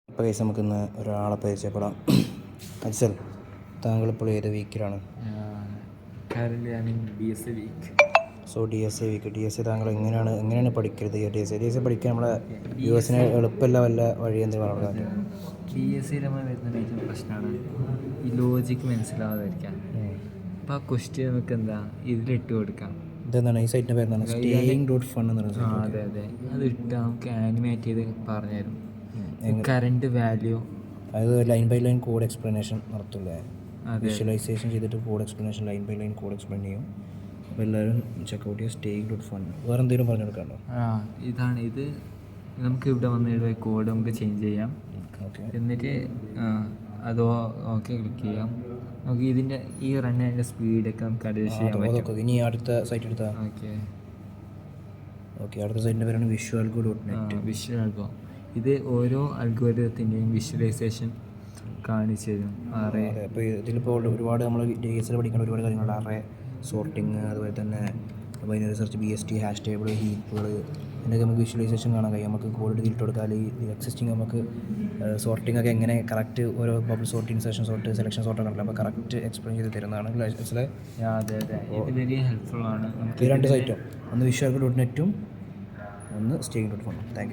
ഇപ്പോൾ കേസ് നമുക്കിന്ന് ഒരാളെ പരിചയപ്പെടാം. അജ്സൽ, താങ്കളിപ്പോൾ ഏത് വീക്കിലാണ്? So D S A week. താങ്കൾ എങ്ങനെയാണ് പഠിക്കരുത്? ഡി എസ് എ പഠിക്കാൻ നമ്മളെ യുഎസിന് എളുപ്പമല്ല, വല്ല വഴി എന്തെങ്കിലും പറഞ്ഞാൽ? ഡി എസ് സിയിൽ നമ്മൾ വരുന്ന മെയിൻ പ്രശ്നമാണ് ഈ ലോജിക്ക് മനസ്സിലാവാതിരിക്കാൻ. അപ്പോൾ ആ ക്വസ്റ്റ്യൻ നമുക്ക് എന്താ ഇതിലിട്ട് കൊടുക്കാം. ഇതെന്താണ് ഈ സൈറ്റിൻ്റെ പേരെന്താണ്? staying.fun എന്ന് പറയുന്നത്. അതെ അതെ, അത് ഇട്ടാൽ നമുക്ക് ആനിമേറ്റ് ചെയ്ത് പറഞ്ഞുതരും. കറണ്ട് വാല്യൂ, അതായത് line by line code explanation നടത്തില്ലേ? വിഷ്വലൈസേഷൻ ചെയ്തിട്ട് code explanation line by line code explain ചെയ്യും. അപ്പോൾ എല്ലാവരും ചെക്കൗട്ട് ചെയ്യുക. staying.fun. വേറെ എന്തെങ്കിലും പറഞ്ഞു കൊടുക്കാമോ? ഇതാണ് ഇത്. നമുക്ക് ഇവിടെ വന്നിട്ട് കോഡ് നമുക്ക് ചേഞ്ച് ചെയ്യാം. എന്നിട്ട് അതോ ഓക്കെ ക്ലിക്ക് ചെയ്യാം. നമുക്ക് ഇതിൻ്റെ ഈ റൺ അതിൻ്റെ സ്പീഡൊക്കെ നമുക്ക് അഡ്ജസ്റ്റ് ചെയ്യാൻ പറ്റും. ഇനി അടുത്ത സൈറ്റ് എടുത്താൽ ഓക്കെ. അടുത്ത സൈറ്റിൻ്റെ പേരാണ് visualgo.net. വിഷ്വൽഗോ. ഇത് ഓരോ അൽഗോരിതത്തിൻ്റെയും വിഷ്വലൈസേഷൻ കാണിച്ചു തരും. അപ്പോൾ ഇതിലിപ്പോൾ ഒരുപാട് നമ്മൾ ഡി എസ് എൽ പഠിക്കേണ്ട ഒരുപാട് കാര്യങ്ങളുണ്ട്. അറേ സോർട്ടിങ്, അതുപോലെ തന്നെ binary search, BST, hash table, ഹീപ്പുകൾ, ഇതിൻ്റെയൊക്കെ നമുക്ക് വിഷ്വലൈസേഷൻ കാണാൻ കഴിയും. നമുക്ക് കോഡ് ഇതിലിട്ട് കൊടുത്താൽ ഈ എക്സിസ്റ്റിംഗ് നമുക്ക് സോർട്ടിംഗ് ഒക്കെ എങ്ങനെ കറക്റ്റ് ഓരോ bubble sorting, session sort, selection സോർട്ടൊക്കെ ഉണ്ടല്ലോ, അപ്പോൾ കറക്റ്റ് എക്സ്പ്ലെയിൻ ചെയ്ത് തരുന്നതാണ്. മനസ്സിലായി? അതെ അതെ, ഇത് വെരി ഹെൽപ്ഫുൾ ആണ്. ഈ രണ്ട് സൈറ്റും, ഒന്ന് visualgo.net, ഒന്ന് staying.fun. Thank you.